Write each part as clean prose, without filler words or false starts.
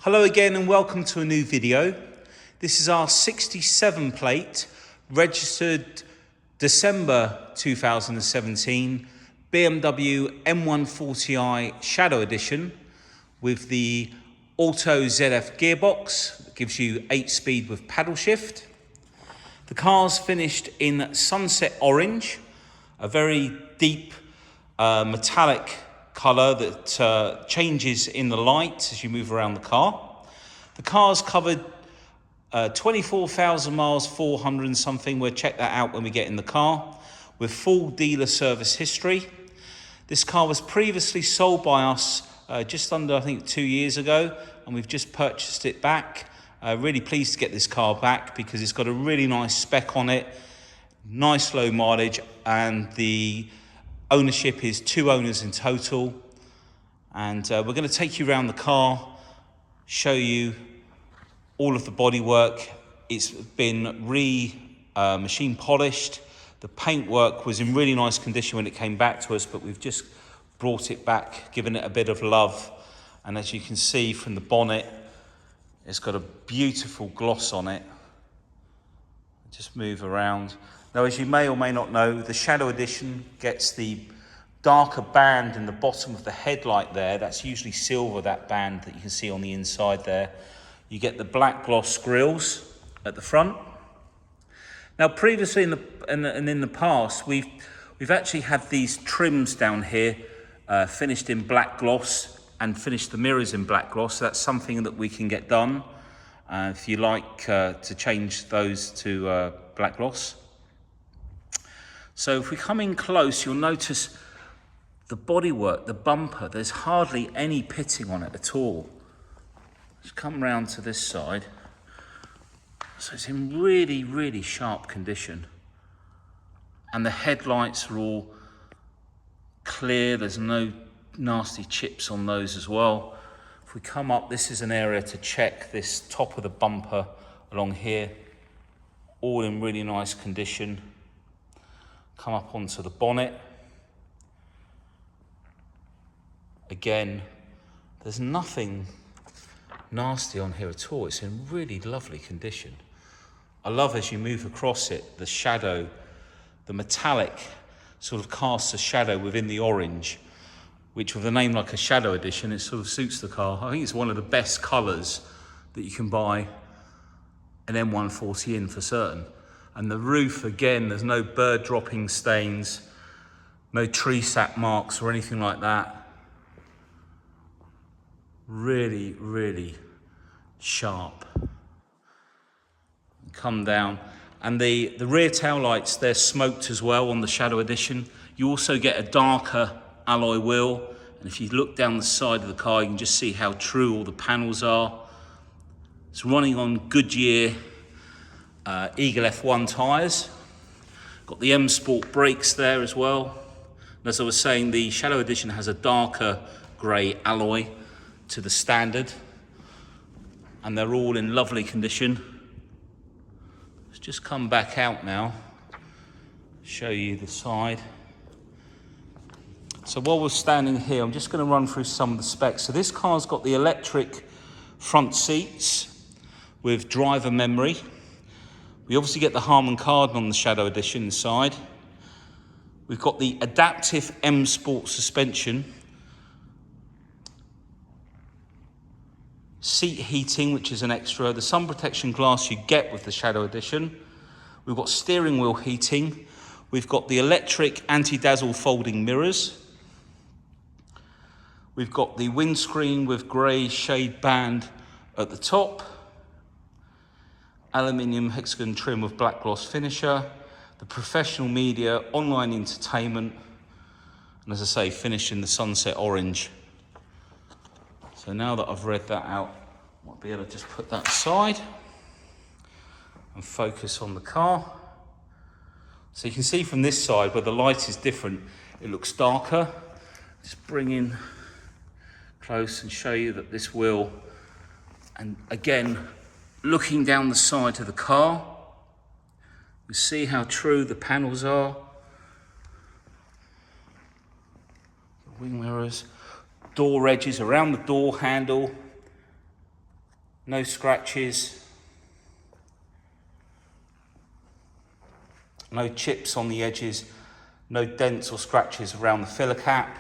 Hello again and welcome to a new video. This is our 67 plate, registered December 2017 BMW M140i Shadow Edition with the Auto ZF gearbox that gives you 8-speed with paddle shift. The car's finished in sunset orange, a very deep metallic colour that changes in the light as you move around the car. The car's covered 24,000 miles, 400 and something. We'll check that out when we get in the car, with full dealer service history. This car was previously sold by us just under, I think, 2 years ago, and we've just purchased it back. Really pleased to get this car back because it's got a really nice spec on it, nice low mileage, and the ownership is 2 owners in total. And we're going to take you around the car, show you all of the bodywork. It's been machine polished. The paintwork was in really nice condition when it came back to us, but we've just brought it back, given it a bit of love. And as you can see from the bonnet, it's got a beautiful gloss on it. Just move around. Now, as you may or may not know, the Shadow Edition gets the darker band in the bottom of the headlight there. That's usually silver, that band that you can see on the inside there. You get the black gloss grills at the front. Now, previously in the past, we've actually had these trims down here finished in black gloss and finished the mirrors in black gloss. So that's something that we can get done if you like to change those to black gloss. So if we come in close, you'll notice the bodywork, the bumper, there's hardly any pitting on it at all. Let's come round to this side. So it's in really, really sharp condition. And the headlights are all clear. There's no nasty chips on those as well. If we come up, this is an area to check this top of the bumper along here. All in really nice condition. Come up onto the bonnet. Again, there's nothing nasty on here at all. It's in really lovely condition. I love, as you move across it, the shadow, the metallic sort of casts a shadow within the orange, which with a name like a Shadow Edition, it sort of suits the car. I think it's one of the best colours that you can buy an M140 in for certain. And the roof, again, there's no bird dropping stains, no tree sap marks or anything like that. Really, really sharp. Come down. And the rear tail lights, they're smoked as well on the Shadow Edition. You also get a darker alloy wheel. And if you look down the side of the car, you can just see how true all the panels are. It's running on Goodyear Eagle F1 tyres. Got the M Sport brakes there as well. And as I was saying, the Shadow Edition has a darker grey alloy to the standard, and they're all in lovely condition. Let's just come back out now, show you the side. So while we're standing here, I'm just going to run through some of the specs. So this car's got the electric front seats with driver memory. We obviously get the HARMAN KARDON on the Shadow Edition inside. We've got the adaptive M Sport suspension, seat heating, which is an extra, the sun protection glass you get with the Shadow Edition. We've got steering wheel heating. We've got the electric anti-dazzle folding mirrors. We've got the windscreen with grey shade band at the top. Aluminium hexagon trim with black gloss finisher. The professional media, online entertainment. And as I say, finished in the sunset orange. So now that I've read that out, I might be able to just put that aside and focus on the car. So you can see from this side where the light is different, it looks darker. Just bring in close and show you that this wheel, and again, looking down the side of the car, you see how true the panels are. The wing mirrors. Door edges around the door handle, No scratches. No chips on the edges. No dents or scratches around the filler cap.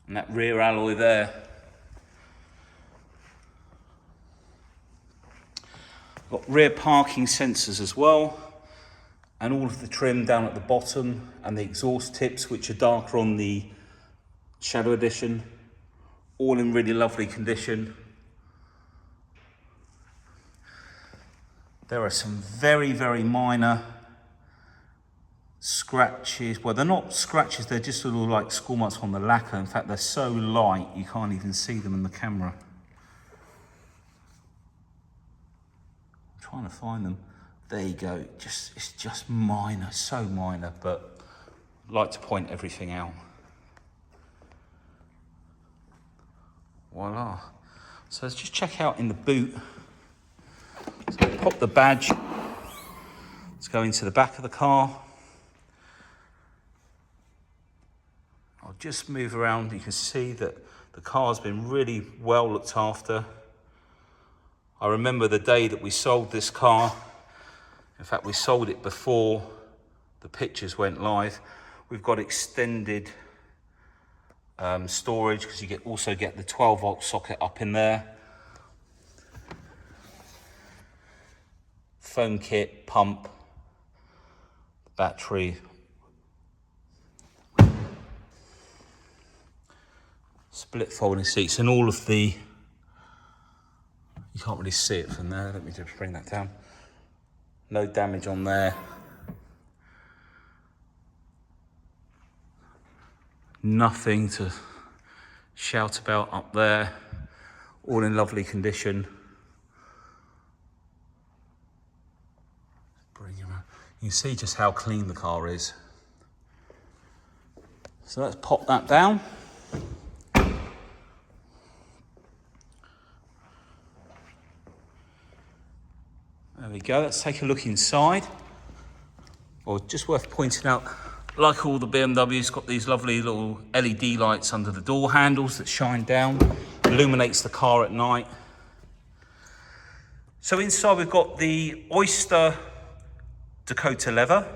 And that rear alloy there. Got rear parking sensors as well, and all of the trim down at the bottom, and the exhaust tips, which are darker on the Shadow Edition, all in really lovely condition. There are some very, very minor scratches. Well, they're not scratches, they're just little like score marks on the lacquer. In fact, they're so light you can't even see them in the camera. I'm trying to find them. There you go. It's just minor, so minor, but I like to point everything out. Voila. So let's just check out in the boot. So pop the badge. Let's go into the back of the car. I'll just move around. You can see that the car's been really well looked after. I remember the day that we sold this car. In fact, we sold it before the pictures went live. We've got extended storage, because you also get the 12-volt socket up in there. Foam kit, pump, battery. Split folding seats, and all of the, you can't really see it from there. Let me just bring that down. No damage on there. Nothing to shout about up there. All in lovely condition. Bring it around. You can see just how clean the car is. So let's pop that down. There we go. Let's take a look inside. Or just worth pointing out, like all the BMWs, got these lovely little LED lights under the door handles that shine down, illuminates the car at night. So inside we've got the Oyster Dakota leather.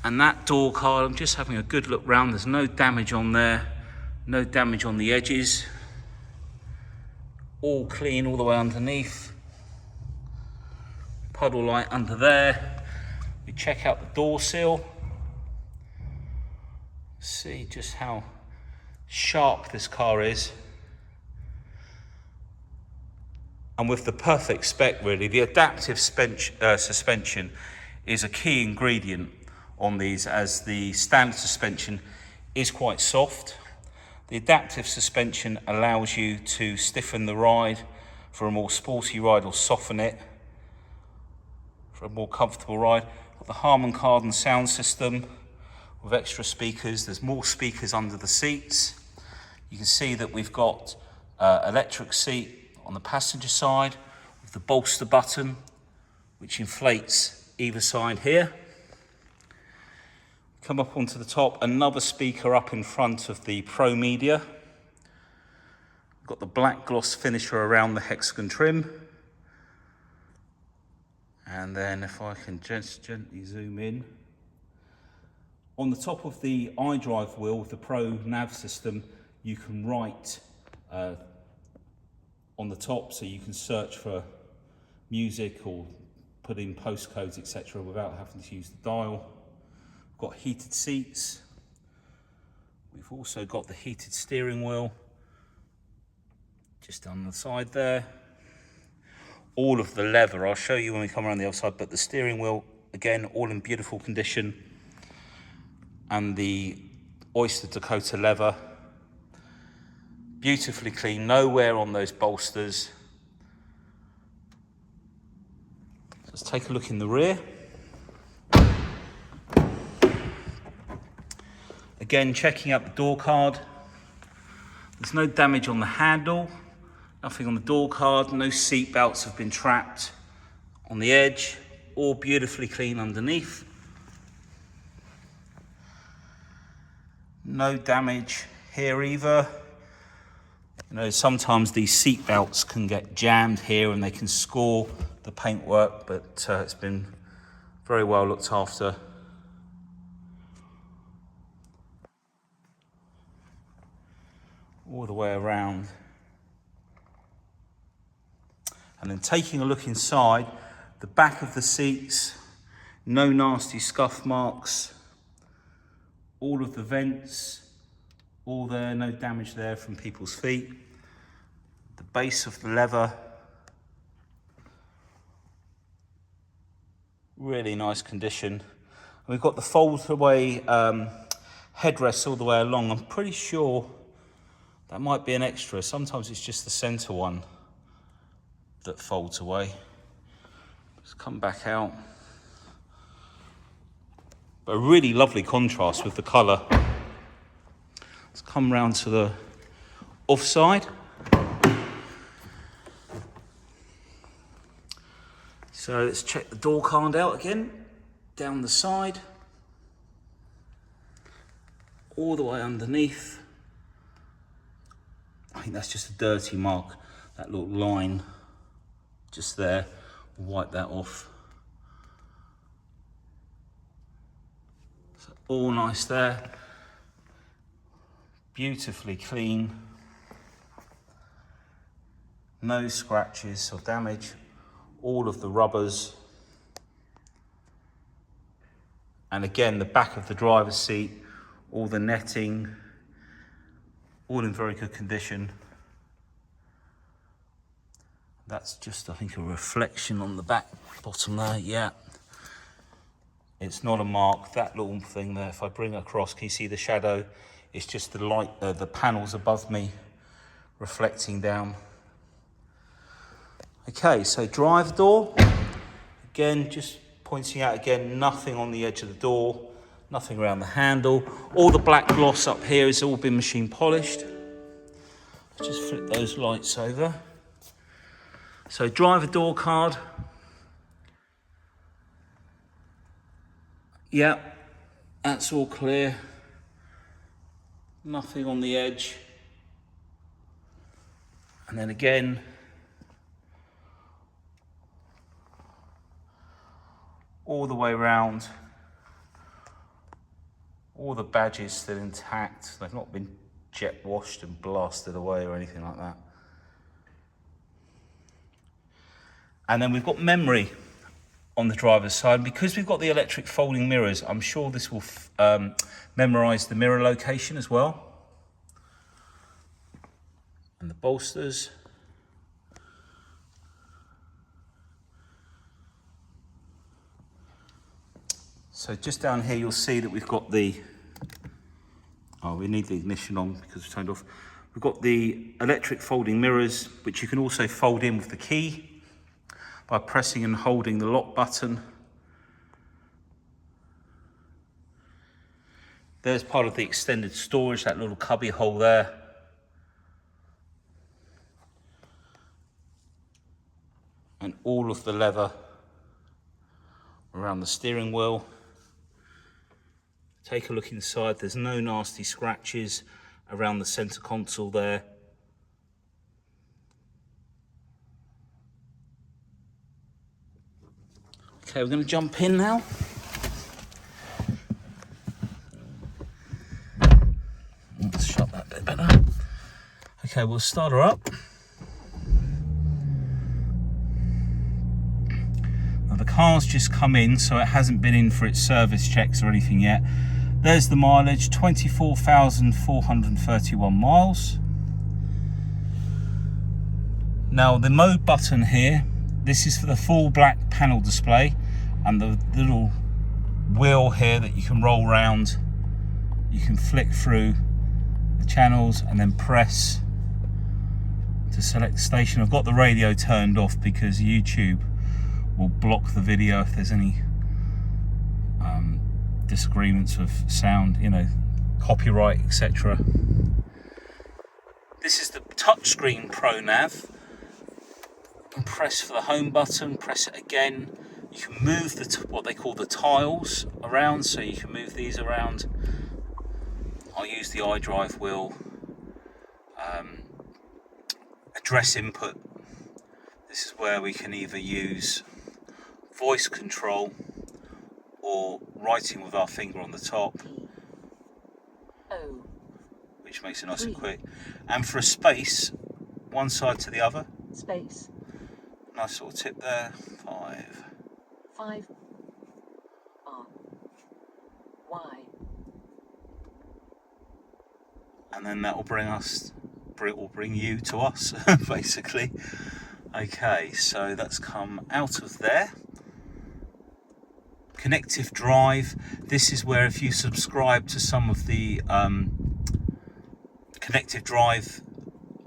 And that door card, I'm just having a good look round. There's no damage on there, no damage on the edges. All clean all the way underneath. Puddle light under there. We check out the door sill. See just how sharp this car is. And with the perfect spec really, the adaptive suspension is a key ingredient on these, as the standard suspension is quite soft. The adaptive suspension allows you to stiffen the ride for a more sporty ride, or soften it for a more comfortable ride. Got the HARMAN KARDON sound system with extra speakers. There's more speakers under the seats. You can see that we've got electric seat on the passenger side with the bolster button, which inflates either side here. Come up onto the top, another speaker up in front of the Pro Media. Got the black gloss finisher around the hexagon trim. And then if I can just gently zoom in. On the top of the iDrive wheel with the Pro nav system, you can write on the top, so you can search for music or put in postcodes, etc., without having to use the dial. We've got heated seats. We've also got the heated steering wheel just on the side there. All of the leather, I'll show you when we come around the other side, but the steering wheel, again, all in beautiful condition. And the Oyster Dakota leather, beautifully clean, no wear on those bolsters. Let's take a look in the rear. Again, checking out the door card. There's no damage on the handle, nothing on the door card, no seat belts have been trapped on the edge, all beautifully clean underneath. No damage here either. You know, sometimes these seat belts can get jammed here and they can score the paintwork, but it's been very well looked after. All the way around. And then taking a look inside, the back of the seats, no nasty scuff marks. All of the vents, all there, no damage there from people's feet. The base of the leather, really nice condition. And we've got the fold-away headrest all the way along. I'm pretty sure that might be an extra. Sometimes it's just the center one that folds away. Just come back out. But a really lovely contrast with the colour. Let's come round to the offside. So let's check the door card out again. Down the side. All the way underneath. I think that's just a dirty mark. That little line just there. We'll wipe that off. So all nice there. Beautifully clean. No scratches or damage. All of the rubbers. And again, the back of the driver's seat, all the netting, all in very good condition. That's just, I think, a reflection on the back bottom there, yeah. It's not a mark, that little thing there, if I bring it across, can you see the shadow? It's just the light, the panels above me reflecting down. Okay, so drive door. Again, just pointing out again, nothing on the edge of the door, nothing around the handle. All the black gloss up here has all been machine polished. Just flip those lights over. So driver door card. Yeah, that's all clear. Nothing on the edge. And then again, all the way around. All the badges still intact. They've not been jet washed and blasted away or anything like that. And then we've got memory on the driver's side. Because we've got the electric folding mirrors, I'm sure this will memorize the mirror location as well. And the bolsters. So just down here, you'll see that we've got the, we need the ignition on because it's turned off. We've got the electric folding mirrors, which you can also fold in with the key by pressing and holding the lock button. There's part of the extended storage, that little cubby hole there. And all of the leather around the steering wheel. Take a look inside, there's no nasty scratches around the center console there. Okay, we're going to jump in now. Let's shut that bit better. Okay, we'll start her up. Now the car's just come in, so it hasn't been in for its service checks or anything yet. There's the mileage, 24,431 miles. Now the mode button here, this is for the full black panel display, and the little wheel here that you can roll round. You can flick through the channels and then press to select the station. I've got the radio turned off because YouTube will block the video if there's any disagreements with sound, you know, copyright, etc. This is the touchscreen Pro Nav. You can press for the home button, press it again. You can move the what they call the tiles around, so you can move these around. I'll use the iDrive wheel. Address input. This is where we can either use voice control or writing with our finger on the top, which makes it nice and quick. And for a space, one side to the other. Space. Nice little tip there. 5. R. Y. And then that will bring you to us, basically. Okay, so that's come out of there. Connective drive. This is where if you subscribe to some of the connective drive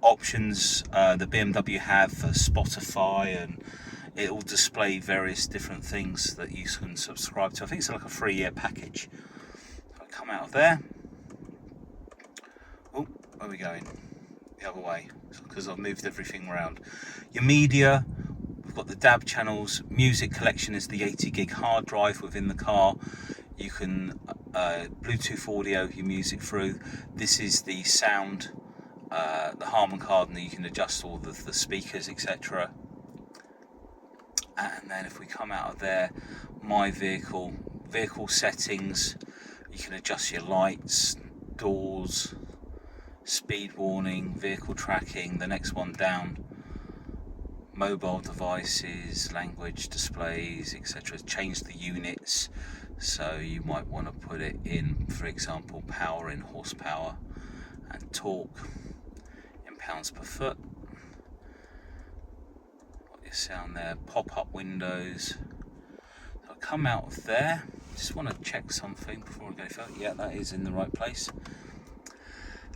options the BMW have for Spotify, and it will display various different things that you can subscribe to. I think it's like a 3-year package. So I come out of there. Oh, where are we going? The other way, because I've moved everything around. Your media, we've got the DAB channels. Music collection is the 80 gig hard drive within the car. You can Bluetooth audio your music through. This is the sound, the HARMAN KARDON. You can adjust all the speakers, etc. And then if we come out of there, my vehicle settings, you can adjust your lights, doors, speed warning, vehicle tracking. The next one down, mobile devices, language displays, etc. Change the units. So you might want to put it in, for example, power in horsepower and torque in pounds per foot. Got your sound there, pop-up windows. So I come out of there. Just want to check something before I go further. Yeah, that is in the right place.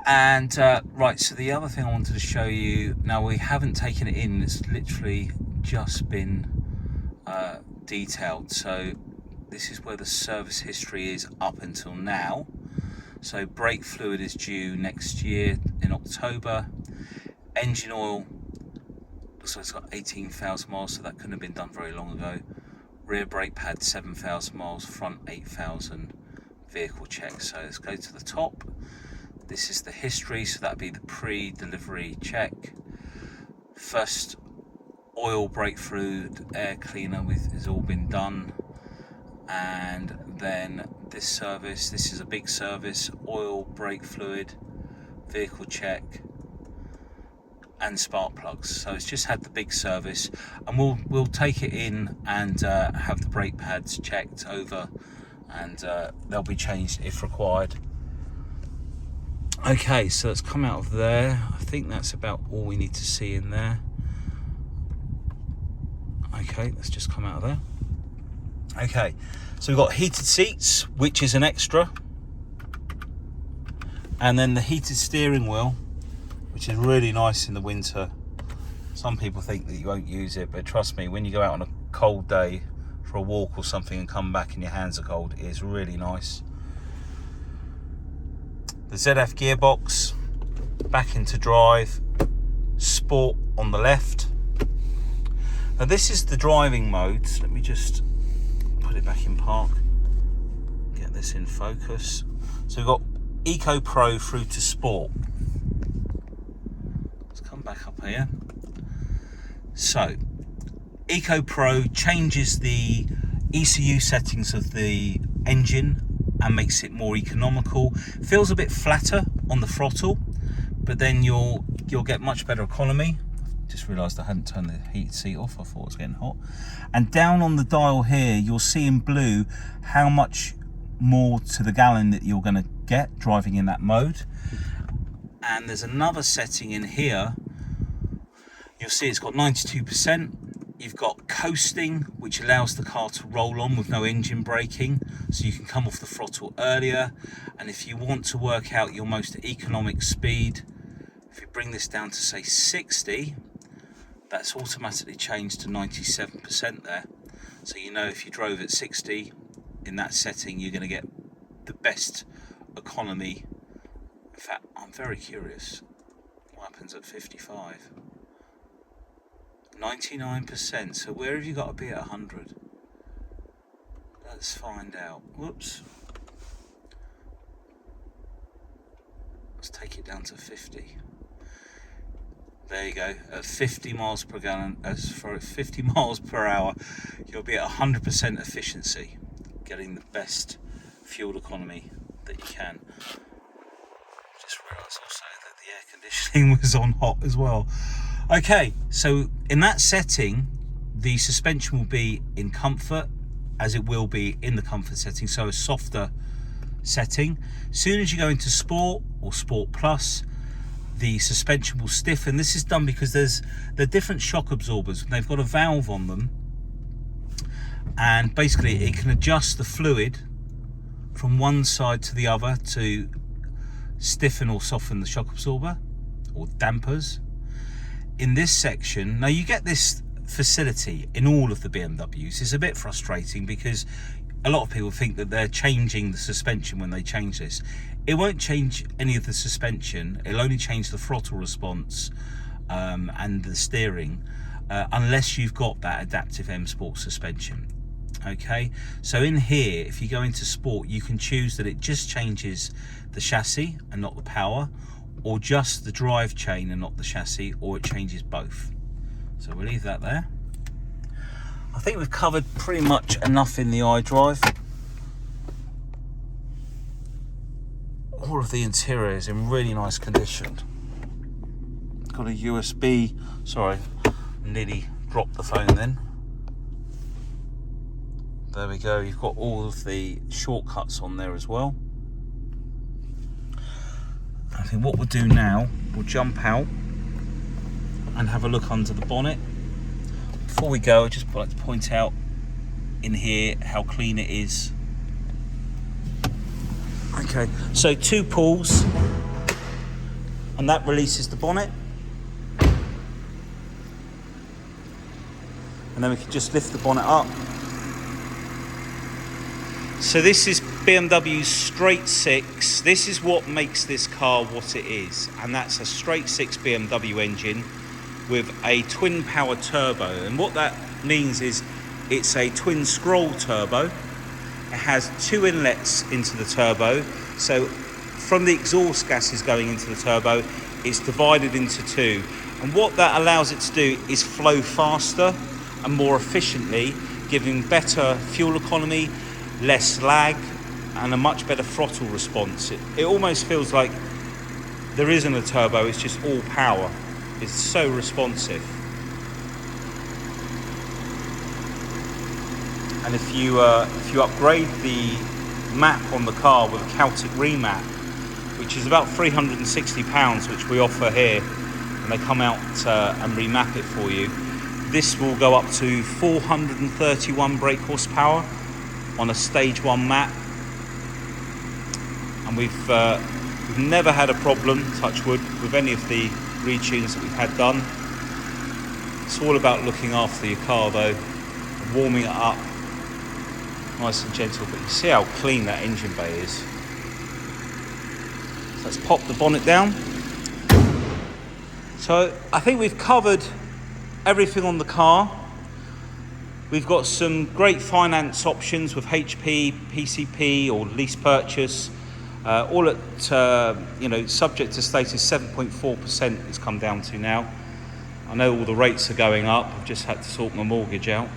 And right, so the other thing I wanted to show you, now we haven't taken it in, it's literally just been detailed. So this is where the service history is up until now. So brake fluid is due next year in October. Engine oil looks like it's got 18,000 miles, so that couldn't have been done very long ago. Rear brake pad 7,000 miles, front 8,000. Vehicle check. So let's go to the top. This is the history, so that'd be the pre-delivery check. First oil, brake fluid, air cleaner has all been done. And then this service, this is a big service, oil, brake fluid, vehicle check, and spark plugs. So it's just had the big service, and we'll take it in and have the brake pads checked over, and they'll be changed if required. Okay, so let's come out of there. I think that's about all we need to see in there. Okay, let's just come out of there. Okay, so we've got heated seats, which is an extra, and then the heated steering wheel, which is really nice in the winter. Some people think that you won't use it, but trust me, when you go out on a cold day for a walk or something and come back and your hands are cold, it is really nice. The ZF gearbox, back into drive, sport on the left. Now this is the driving mode. Let me just put it back in park, get this in focus. So we've got Eco Pro through to Sport. Let's come back up here. So Eco Pro changes the ECU settings of the engine and makes it more economical. Feels a bit flatter on the throttle, but then you'll get much better economy. Just realised I hadn't turned the heated seat off. I thought it was getting hot. And down on the dial here, you'll see in blue how much more to the gallon that you're going to get driving in that mode. And there's another setting in here. You'll see it's got 92%. You've got coasting, which allows the car to roll on with no engine braking, so you can come off the throttle earlier. And if you want to work out your most economic speed, if you bring this down to say 60, that's automatically changed to 97% there. So you know if you drove at 60 in that setting, you're going to get the best economy. In fact, I'm very curious what happens at 55. 99%. So where have you got to be at 100? Let's find out. Whoops. Let's take it down to 50. There you go. At 50 miles per gallon, as for 50 miles per hour, you'll be at 100% efficiency, getting the best fuel economy that you can. Just realised also that the air conditioning was on hot as well. Okay, so in that setting, the suspension will be in comfort, as it will be in the comfort setting, so a softer setting. As soon as you go into Sport or Sport Plus, the suspension will stiffen. This is done because they're different shock absorbers. They've got a valve on them, and basically it can adjust the fluid from one side to the other to stiffen or soften the shock absorber or dampers. In this section, now you get this facility in all of the BMWs. It's a bit frustrating because a lot of people think that they're changing the suspension when they change this. It won't change any of the suspension. It'll only change the throttle response and the steering unless you've got that adaptive M Sport suspension. Okay, so in here, if you go into Sport, you can choose that it just changes the chassis and not the power, or just the drive chain and not the chassis, or it changes both. So we'll leave that there. I think we've covered pretty much enough in the iDrive. All of the interior is in really nice condition. Got a USB, sorry, nearly dropped the phone then. There we go, you've got all of the shortcuts on there as well. I think what we'll do now, we'll jump out and have a look under the bonnet. Before we go, I'd just like to point out in here how clean it is. Okay, so 2 pulls, and that releases the bonnet. And then we can just lift the bonnet up. So this is BMW's straight 6. This is what makes this car what it is, and that's a straight 6 BMW engine with a twin power turbo. And what that means is it's a twin scroll turbo. It has 2 inlets into the turbo, so from the exhaust gases going into the turbo, it's divided into 2. And what that allows it to do is flow faster and more efficiently, giving better fuel economy, less lag, and a much better throttle response. It almost feels like there isn't a turbo, it's just all power. It's so responsive. And if you upgrade the map on the car with a Celtic remap, which is about £360, which we offer here, and they come out and remap it for you, this will go up to 431 brake horsepower on a stage 1 map. And we've never had a problem, touch wood, with any of the retunes that we've had done. It's all about looking after your car though, and warming it up nice and gentle. But you see how clean that engine bay is. So let's pop the bonnet down. So I think we've covered everything on the car. We've got some great finance options with HP, PCP or lease purchase. All at, subject to status 7.4% it's come down to now. I know all the rates are going up. I've just had to sort my mortgage out.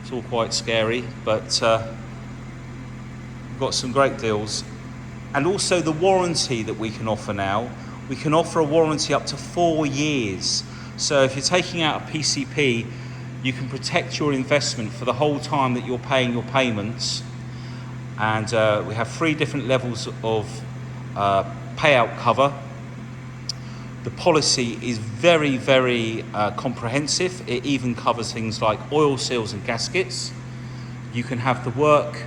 It's all quite scary, but we've got some great deals. And also the warranty that we can offer now. We can offer a warranty up to 4 years. So if you're taking out a PCP, you can protect your investment for the whole time that you're paying your payments. And we have 3 different levels of payout cover. The policy is very, very comprehensive. It even covers things like oil seals and gaskets. You can have the work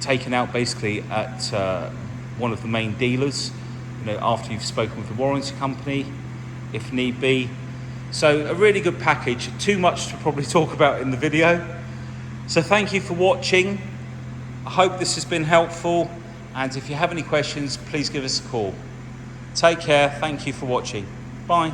taken out basically at one of the main dealers, after you've spoken with the warranty company, if need be. So a really good package. Too much to probably talk about in the video. So thank you for watching. I hope this has been helpful, and if you have any questions, please give us a call. Take care. Thank you for watching. Bye.